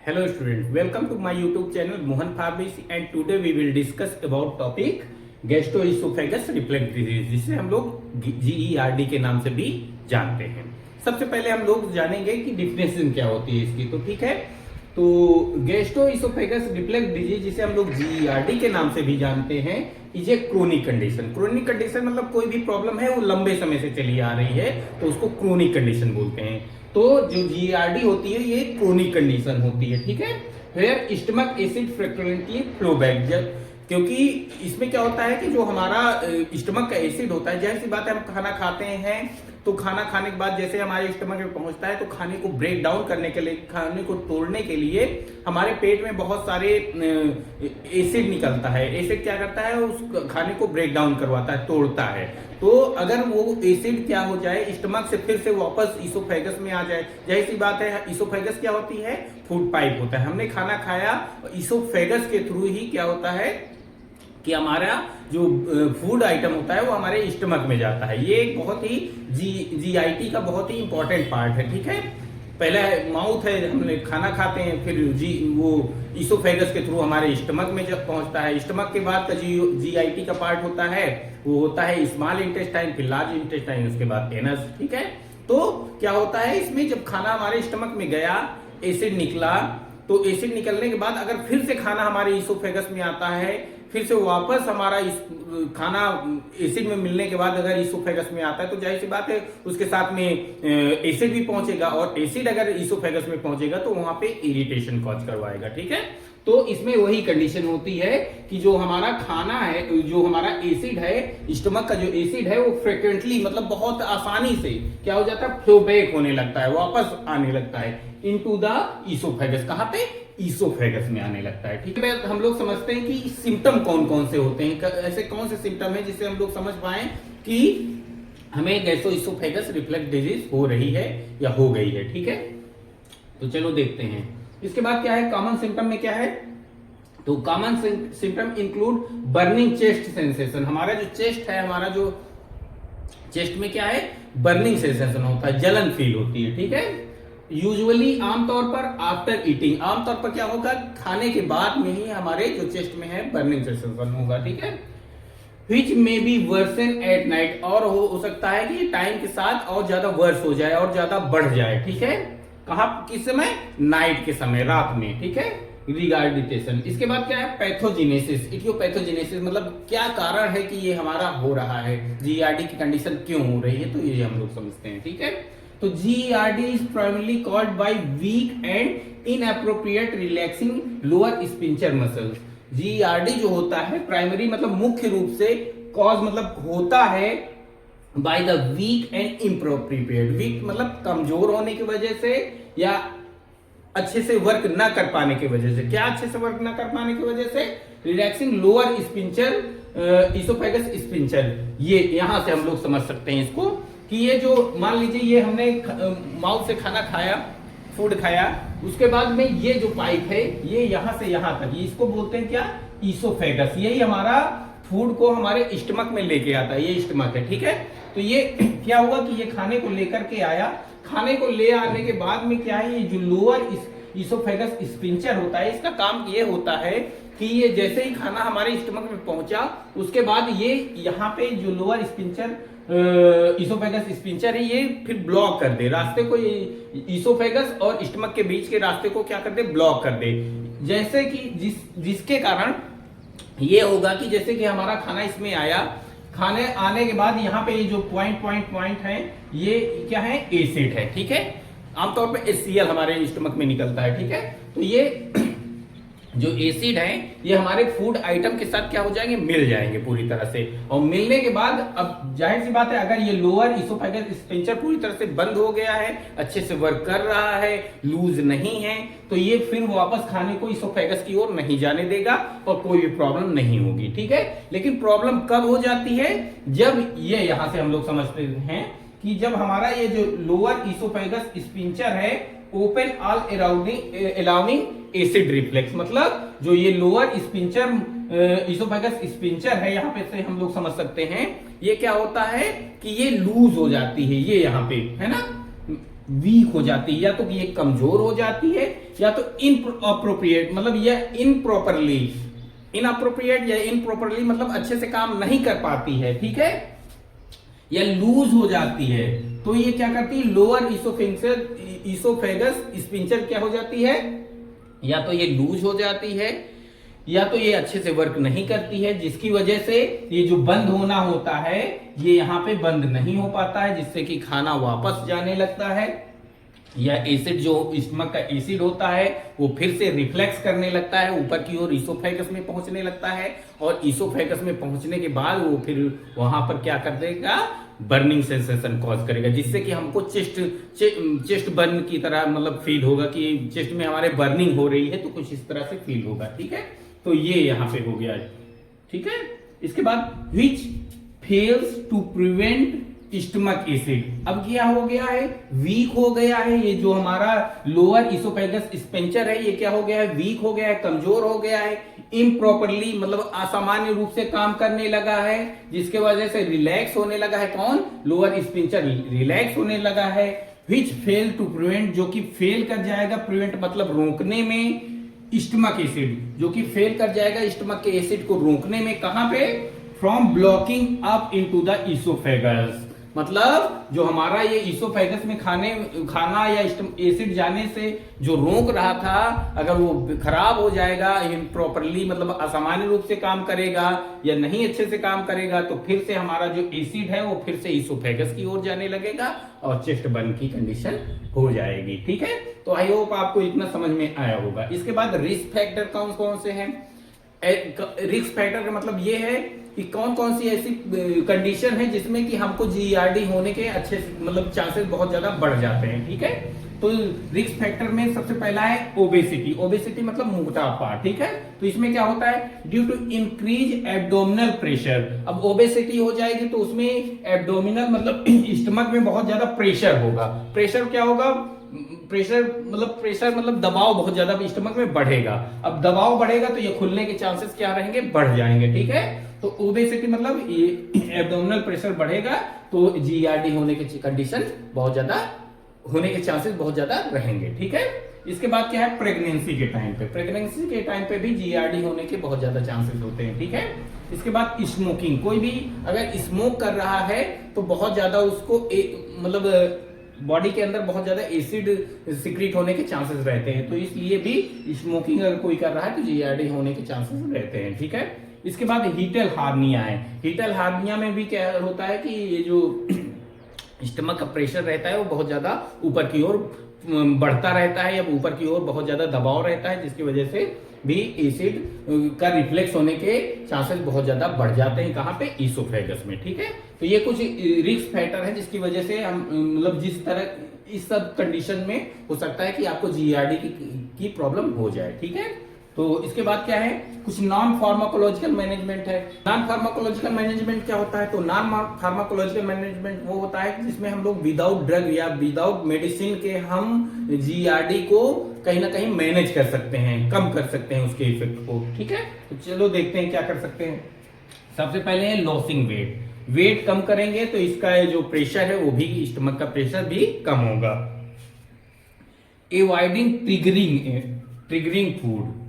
Hello students, welcome to my YouTube channel Mohan Pharmacy and today we will discuss about topic gastroesophagus reflux disease जिसे हम लोग GERD के नाम से भी जानते हैं। सबसे पहले हम लोग जानेंगे कि डिफिनेशन क्या होती है इसकी, तो ठीक है। तो गैस्ट्रोइसोफेगस रिफ्लक्स डिजीज जिसे हम लोग GERD के नाम से भी जानते हैं is a chronic condition. Chronic condition मतलब कोई भी प्रॉब्लम है वो लंबे समय से चली आ रही है तो उसको क्रोनिक कंडीशन बोलते हैं। तो जो GERD होती है ये क्रोनिक कंडीशन होती है, ठीक है। Where stomach acid frequently flow back, क्योंकि इसमें क्या होता है कि जो हमारा स्टमक का एसिड होता है, जैसी बात है हम खाना खाते हैं तो खाना खाने के बाद जैसे हमारे स्टमक में पहुंचता है तो खाने को ब्रेक डाउन करने के लिए, खाने को तोड़ने के लिए हमारे पेट में बहुत सारे एसिड निकलता है। एसिड क्या करता है, उस खाने को ब्रेक डाउन करवाता है, तोड़ता है। तो अगर वो एसिड क्या हो जाए, स्टमक से फिर से वापस इसोफेगस में आ जाए, जैसी सी बात है। इसोफेगस क्या होती है, फूड पाइप होता है। हमने खाना खाया, इसोफेगस के थ्रू ही क्या होता है कि हमारा जो फूड आइटम होता है वो हमारे स्टमक में जाता है। ये एक बहुत ही जीआईटी का बहुत ही इंपॉर्टेंट पार्ट है, ठीक है। पहले माउथ है, हमने खाना खाते हैं, फिर वो इसोफेगस के थ्रू हमारे स्टमक में जब पहुंचता है। स्टमक के बाद का जीआईटी का पार्ट होता है वो होता है स्मॉल इंटेस्टाइन, फिर लार्ज इंटेस्टाइन, उसके बाद एनस, ठीक है। तो क्या होता है इसमें, जब खाना हमारे स्टमक में गया, एसिड निकला, तो एसिड निकलने के बाद अगर फिर से खाना हमारे इसोफेगस में आता है, फिर से वापस हमारा खाना एसिड में मिलने के बाद अगर इसोफेगस में आता है तो जाहिर सी बात है उसके साथ में एसिड भी पहुंचेगा, और एसिड अगर इसोफेगस में पहुंचेगा तो वहां पे इरिटेशन कॉज करवाएगा, ठीक है। तो इसमें वही कंडीशन होती है कि जो हमारा खाना है, जो हमारा एसिड है, स्टमक का जो एसिड है वो फ्रिक्वेंटली मतलब बहुत आसानी से क्या हो जाता है, फ्लो बैक होने लगता है, वापस आने लगता है इनटू द इसोफेगस। कहां पे, इसोफेगस में आने लगता है, ठीक है। हम लोग समझते हैं कि सिम्टम कौन कौन से होते हैं, ऐसे कौन से सिम्टम है जिससे हम लोग समझ पाए कि हमें गैस्ट्रोइसोफेगस रिफ्लक्स डिजीज हो रही है या हो गई है, ठीक है। तो चलो देखते हैं इसके बाद क्या है। कॉमन सिम्टम में क्या है, तो common symptom include burning chest sensation. हमारा जो चेस्ट है, हमारा जो चेस्ट में क्या है, बर्निंग सेंसेशन होता है, जलन फील होती है, ठीक है। यूजुअली आमतौर पर आफ्टर ईटिंग, आमतौर पर क्या होगा, खाने के बाद में ही हमारे जो चेस्ट में है बर्निंग सेंसेशन होगा, ठीक है। Which may be worsen at night, और हो सकता है कि टाइम के साथ और ज्यादा वर्स हो जाए और ज्यादा बढ़ जाए, ठीक है। कहा, किस समय, नाइट के समय, रात में, ठीक है। रिगार्डिटेशन। इसके बाद क्या है, पैथोजिनेसिस, इटियोपैथोजिनेसिस, मतलब क्या कारण है कि ये हमारा हो रहा है, जीआरडी की कंडीशन क्यों हो रही है, तो ये हम लोग समझते हैं, ठीक है। तो GERD is primarily called by weak and inappropriate relaxing lower sphincter muscles. GERD जो होता है प्राइमरी मतलब मुख्य रूप से कॉज मतलब होता है by the weak and inappropriate. Weak मतलब कमजोर होने की वजह से या अच्छे से वर्क ना कर पाने की वजह से। क्या अच्छे से वर्क ना कर पाने की वजह से, relaxing lower sphincter, oesophagus sphincter. ये यहां से हम लोग समझ सकते हैं इसको कि ये जो मान लीजिए ये हमने माउथ से खाना खाया, फूड खाया, उसके बाद में ये जो पाइप है ये यहां से यहां तक, ये इसको बोलते हैं क्या, इसोफेगस। यही हमारा फूड को हमारे स्टमक में लेके आता है, ये स्टमक है, ठीक है। तो ये क्या हुआ कि ये खाने को लेकर के आया, खाने को ले आने के बाद में क्या है, ये जो लोअर इसोफेगस स्पिंचर होता है, इसका काम ये होता है कि ये जैसे ही खाना हमारे स्टमक में पहुंचा उसके बाद ये यहाँ पे जो लोअर स्पिंचर इसोफेगस स्पिंचर है ये फिर ब्लॉक कर दे रास्ते को, ये इसोफेगस और स्टमक के बीच के रास्ते को क्या कर दे, ब्लॉक कर दे। जैसे कि जिसके कारण ये होगा कि जैसे कि हमारा खाना इसमें आया, खाने आने के बाद यहाँ पे ये जो पॉइंट है ये क्या है, एसिड है, ठीक है। आमतौर पे HCl हमारे स्टमक में निकलता है, ठीक है। तो ये जो एसिड है ये हमारे फूड आइटम के साथ क्या हो जाएंगे, मिल जाएंगे पूरी तरह से। और मिलने के बाद अब जाहिर सी बात है अगर ये लोअर इसोफेगस स्पिंचर पूरी तरह से बंद हो गया है, अच्छे से वर्क कर रहा है, लूज नहीं है, तो ये फिर वापस खाने को इसोफेगस की ओर नहीं जाने देगा और कोई भी प्रॉब्लम नहीं होगी, ठीक है। लेकिन प्रॉब्लम कब हो जाती है, जब ये यहां से हम लोग समझते हैं कि जब हमारा ये जो लोअर इसोफेगस स्पिंचर है open all allowing acid reflex, मतलब जो ये लोअर स्पिंचर इसोफेगस स्पिंचर है, यहाँ पे से हम लोग समझ सकते हैं ये क्या होता है कि ये लूज हो जाती है, ये यहाँ पे है ना, वीक हो जाती है, या तो ये कमजोर हो जाती है, या तो इनअप्रोप्रिएट मतलब ये इनअप्रोप्रिएट या इनप्रॉपरली मतलब अच्छे से काम नहीं कर पाती है, ठीक है, या लूज हो जाती है। तो ये क्या करती है, लोअर इसोफेगस स्पिंचर क्या हो जाती है, या तो ये लूज हो जाती है, या तो ये अच्छे से वर्क नहीं करती है, जिसकी वजह से ये जो बंद होना होता है ये यहाँ पे बंद नहीं हो पाता है, जिससे कि खाना वापस जाने लगता है, या एसिड जो स्टमक का एसिड होता है वो फिर से रिफ्लेक्स करने लगता है, ऊपर की ओर इसोफेगस में पहुंचने लगता है, और इसोफेगस में पहुंचने के बाद वो फिर वहां पर क्या कर देगा, बर्निंग सेंसेशन कॉज करेगा, जिससे कि हमको चेस्ट बर्न की तरह मतलब फील होगा कि चेस्ट में हमारे बर्निंग हो रही है, तो कुछ इस तरह से फील होगा, ठीक है। तो ये यहां पे हो गया, ठीक है। इसके बाद which fails to prevent stomach acid, अब क्या हो गया है, वीक हो गया है, ये जो हमारा लोअर इसोफेगस स्पेंचर है ये क्या हो गया है, वीक हो गया है, कमजोर हो गया है, इम्प्रॉपरली मतलब असामान्य रूप से काम करने लगा है, जिसके वजह से रिलैक्स होने लगा है, कौन, लोअर स्पेंचर रिलैक्स होने लगा है। विच फेल टू प्रिवेंट, जो कि फेल कर जाएगा, प्रिवेंट मतलब रोकने में, स्टमक एसिड जो कि फेल कर जाएगा स्टमक के एसिड को रोकने में, कहां पे, from blocking up into the oesophagus, मतलब जो हमारा ये इसोफेगस में खाना या एसिड जाने से जो रोक रहा था, अगर वो खराब हो जाएगा, इम्प्रॉपरली मतलब असामान्य रूप से काम करेगा या नहीं अच्छे से काम करेगा, तो फिर से हमारा जो एसिड है वो फिर से इसोफेगस की ओर जाने लगेगा और चेस्ट बर्न की कंडीशन हो जाएगी, ठीक है। तो आई होप आपको इतना समझ में आया होगा। इसके बाद रिस्क फैक्टर कौन कौन से हैं, रिस्क फैक्टर का मतलब ये है कि कौन कौन सी ऐसी कंडीशन है जिसमें कि हमको जीईआरडी होने के अच्छे मतलब चांसेस बहुत ज्यादा बढ़ जाते हैं, ठीक है। तो रिस्क फैक्टर में सबसे पहला है ओबेसिटी, ओबेसिटी मतलब मोटापा, ठीक है। तो इसमें क्या होता है, due to increase abdominal pressure, अब ओबेसिटी हो जाएगी तो उसमें एब्डोमिनल मतलब स्टमक में बहुत ज्यादा प्रेशर होगा, प्रेशर क्या होगा, प्रेशर मतलब दबाव बहुत ज्यादा स्टमक में बढ़ेगा, अब दबाव बढ़ेगा तो ये खुलने के चांसेस क्या रहेंगे, बढ़ जाएंगे, ठीक है। तो ओबेसिटी मतलब ये एब्डोमिनल प्रेशर बढ़ेगा तो जीईआरडी होने की कंडीशन बहुत ज्यादा होने के चांसेस बहुत ज्यादा रहेंगे, ठीक है। इसके बाद क्या है, प्रेगनेंसी के टाइम पे, प्रेगनेंसी के टाइम पे भी जीईआरडी होने के बहुत ज्यादा चांसेस होते हैं, ठीक है। इसके बाद स्मोकिंग, कोई भी अगर स्मोक कर रहा है तो बहुत ज्यादा उसको मतलब बॉडी के अंदर बहुत ज्यादा एसिड सिक्रीट होने के चांसेस रहते हैं, तो इसलिए भी स्मोकिंग अगर कोई कर रहा है तो जीईआरडी होने के चांसेस रहते हैं, ठीक है। इसके बाद हीटल हार्निया है, हीटल हार्निया में भी क्या होता है कि ये जो स्टमक का प्रेशर रहता है वो बहुत ज्यादा ऊपर की ओर बढ़ता रहता है, या ऊपर की ओर बहुत ज्यादा दबाव रहता है, जिसकी वजह से भी एसिड का रिफ्लेक्स होने के चांसेस बहुत ज्यादा बढ़ जाते हैं, कहां पे, इसोफेगस में, ठीक है। तो ये कुछ रिस्क फैक्टर है जिसकी वजह से हम मतलब जिस तरह इस सब कंडीशन में हो सकता है कि आपको जीईआरडी की प्रॉब्लम हो जाए, ठीक है। तो इसके बाद क्या है, कुछ नॉन फार्माकोलॉजिकल मैनेजमेंट है। नॉन फार्माकोलॉजिकल मैनेजमेंट क्या होता है, तो नॉन फार्माकोलॉजिकल मैनेजमेंट वो होता है जिसमें हम लोग विदाउट ड्रग या विदाउट मेडिसिन के हम जीईआरडी को कहीं ना कहीं मैनेज कर सकते हैं, कम कर सकते हैं उसके इफेक्ट को, ठीक है। तो चलो देखते हैं क्या कर सकते हैं। सबसे पहले है लॉसिंग वेट, वेट कम करेंगे तो इसका जो प्रेशर है वो भी, स्टमक का प्रेशर भी कम होगा। एवॉइडिंग ट्रिगरिंग फूड,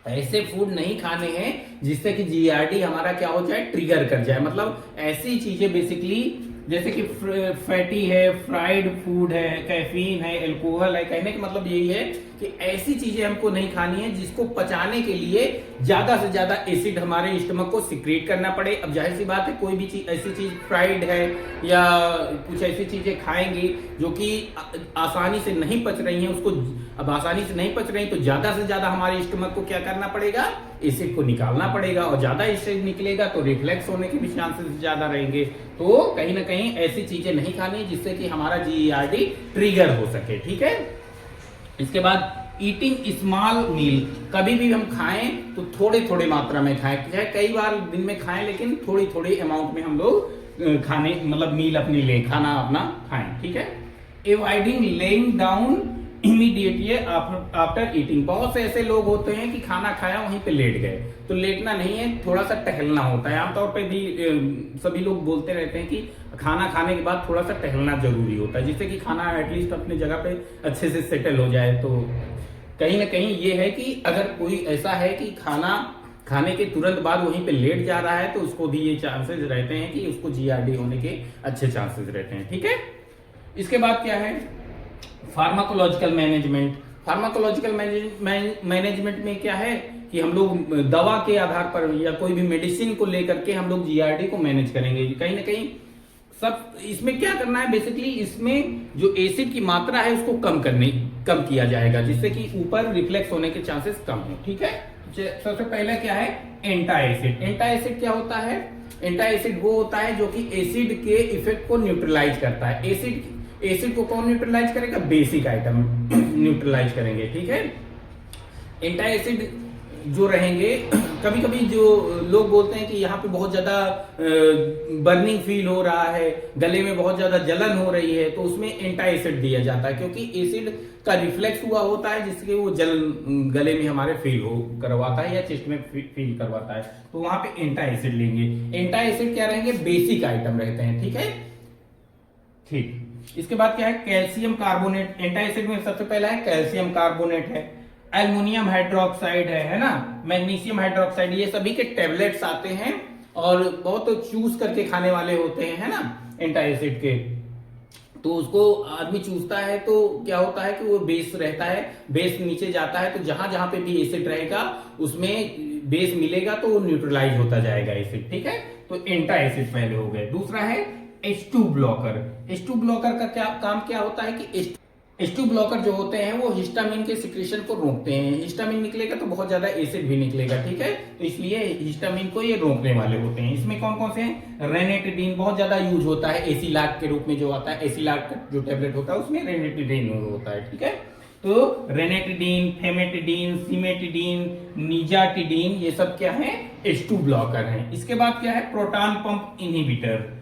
ऐसे फूड नहीं खाने हैं जिससे कि जीईआरडी हमारा क्या हो जाए, ट्रिगर कर जाए, मतलब ऐसी चीजें बेसिकली जैसे कि फैटी है, फ्राइड फूड है, कैफीन है, अल्कोहल है, कहने का मतलब यही है कि ऐसी चीजें हमको नहीं खानी है जिसको पचाने के लिए ज्यादा से ज्यादा एसिड हमारे स्टमक को सिक्रेट करना पड़े। अब जाहिर सी बात है कोई भी चीज ऐसी चीज फ्राइड है या कुछ ऐसी चीजें खाएंगे जो कि आसानी से नहीं पच रही हैं, उसको अब आसानी से नहीं पच रही तो ज्यादा से ज्यादा हमारे स्टमक को क्या करना पड़ेगा, एसिड को निकालना पड़ेगा, और ज्यादा एसिड निकलेगा तो रिफ्लेक्स होने के भी चांसेस ज्यादा रहेंगे। तो कहीं ना कहीं ऐसी चीजें नहीं खानी जिससे कि हमारा जीईआरडी ट्रिगर हो सके, ठीक है। इसके बाद ईटिंग स्मॉल मील, कभी भी हम खाएं तो थोड़े थोड़े मात्रा में खाएं, चाहे कई बार दिन में खाएं लेकिन थोड़ी थोड़ी अमाउंट में हम लोग खाने मतलब मील अपनी लें, खाना अपना खाएं, ठीक है। Avoiding laying down immediately after eating. बहुत से ऐसे लोग होते हैं कि खाना खाया वहीं पे लेट गए, तो लेटना नहीं है, थोड़ा सा टहलना होता है। आमतौर पे भी सभी लोग बोलते रहते हैं कि खाना खाने के बाद थोड़ा सा टहलना जरूरी होता है, जिससे कि खाना एटलीस्ट अपनी जगह पे अच्छे से सेटल हो जाए। तो कहीं ना कहीं ये है कि अगर कोई ऐसा है कि खाना खाने के तुरंत बाद वहीं पे लेट जा रहा है, तो उसको भी ये चांसेस रहते हैं कि उसको जीआरडी होने के अच्छे चांसेस रहते हैं। ठीक है, इसके बाद क्या है, फार्माकोलॉजिकल मैनेजमेंट। फार्माकोलॉजिकल मैनेजमेंट में क्या है कि हम लोग दवा के आधार पर या कोई भी मेडिसिन को लेकर के हम लोग जीआरडी को मैनेज करेंगे। कहीं ना कहीं सब इसमें क्या करना है, बेसिकली इसमें जो एसिड की मात्रा है उसको कम किया जाएगा, जिससे कि ऊपर रिफ्लेक्स होने के चांसेस कम हो। ठीक है, सबसे पहले क्या है, एंटा एसिड। एंटा एसिड क्या होता है, एंटा एसिड वो होता है जो कि एसिड के इफेक्ट को न्यूट्रलाइज करता है। एसिड को कौन न्यूट्रलाइज करेगा, बेसिक आइटम न्यूट्रलाइज करेंगे। ठीक है, एंटा एसिड जो रहेंगे, कभी कभी जो लोग बोलते हैं कि यहाँ पे बहुत ज्यादा बर्निंग फील हो रहा है, गले में बहुत ज्यादा जलन हो रही है, तो उसमें एंटा एसिड दिया जाता है, क्योंकि एसिड का रिफ्लेक्स हुआ होता है जिसके वो जलन गले में हमारे फील हो करवाता है या चेस्ट में फील करवाता है, तो वहां पे एंटा एसिड लेंगे। एंटा एसिड क्या रहेंगे, बेसिक आइटम रहते हैं। ठीक है, ठीक। इसके बाद क्या है, कैल्शियम कार्बोनेट। एंटा एसिड में सबसे पहला है कैल्शियम कार्बोनेट है, एल्युमिनियम हाइड्रोक्साइड है ना, मैग्नीशियम हाइड्रोक्साइड, ये सभी के टेबलेट्स आते हैं और बहुत चूस करके खाने वाले होते हैं, है ना, एंटा एसिड के। तो उसको आदमी चूसता है तो क्या होता है कि वो बेस रहता है, बेस नीचे जाता है, तो जहां जहां पे भी एसिड रहेगा उसमें बेस मिलेगा तो वो न्यूट्रलाइज होता जाएगा एसिड। ठीक है, तो एंटा एसिड पहले हो गए। दूसरा है H2 ब्लॉकर। H2 ब्लॉकर का क्या काम क्या होता है कि H2 ब्लॉकर जो होते हैं वो हिस्टामिन के सिक्रेशन को रोकते हैं। हिस्टामिन निकलेगा तो बहुत ज्यादा एसिड भी निकलेगा। ठीक है, तो इसलिए हिस्टामिन को ये रोकने वाले होते हैं। इसमें कौन कौन से हैं, रेनेटिडीन बहुत ज्यादा यूज होता है, एसिलाक के रूप में जो आता है, एसिलाक जो टेबलेट होता है उसमें रेनेटिडीन होता है। ठीक है, तो रेनेटिडीन, फेमेटिडीन, सिमेटिडीन, निजाटिडीन, ये सब क्या है, H2 ब्लॉकर हैं। इसके बाद क्या है, प्रोटॉन पंप इनहिबिटर।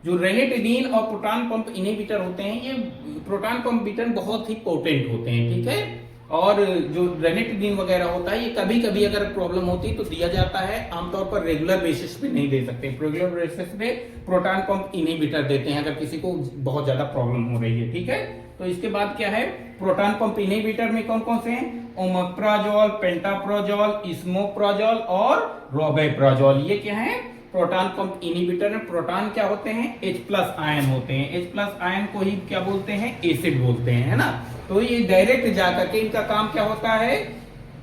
जो रेनेटिडीन और प्रोटॉन पंप इनहिबिटर होते हैं, ये प्रोटॉन पंप इनहिबिटर बहुत ही पोटेंट होते हैं। ठीक है, और जो रेनेटिडीन वगैरह होता है ये कभी कभी अगर प्रॉब्लम होती है तो दिया जाता है, आमतौर पर रेगुलर बेसिस पे नहीं दे सकते। रेगुलर बेसिस पे प्रोटॉन पंप इनहिबिटर देते हैं अगर किसी को बहुत ज्यादा प्रॉब्लम हो रही है। ठीक है, तो इसके बाद क्या है, प्रोटॉन पंप इनहिबिटर में कौन कौन से हैं, ओमेप्राजोल, पेंटाप्रोजोल, इसमोप्राजोल और रोबेप्राजोल। ये क्या है, प्रोटॉन पंप इनहिबिटर में। प्रोटॉन क्या होते हैं, H+ आयन होते हैं। H+ आयन को ही क्या बोलते हैं, एसिड बोलते हैं, है ना। तो ये डायरेक्ट जाकर के इनका काम क्या होता है,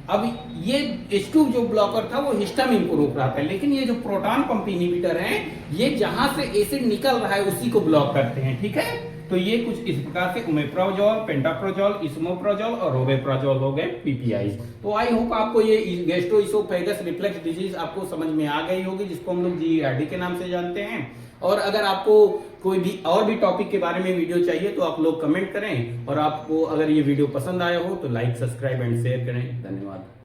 अब ये H2 जो ब्लॉकर था वो हिस्टामिन को रोक रहा था, लेकिन ये जो प्रोटॉन पंप इनहिबिटर है ये जहां से एसिड निकल रहा है उसी को ब्लॉक करते हैं। ठीक है, तो ये कुछ इस प्रकार से ओमेप्राजोल, पेंटाप्रोजोल, इसमोप्राजोल और रोबेप्राजोल हो गए पीपीआईज। तो आई होप आपको ये गैस्ट्रोइसोफेगस रिफ्लेक्स डिजीज आपको समझ में आ गई होगी, जिसको हम लोग जीईआरडी के नाम से जानते हैं। और अगर आपको कोई भी और भी टॉपिक के बारे में वीडियो चाहिए तो आप लोग कमेंट करें, और आपको अगर ये वीडियो पसंद आया हो तो लाइक, सब्सक्राइब एंड शेयर करें। धन्यवाद।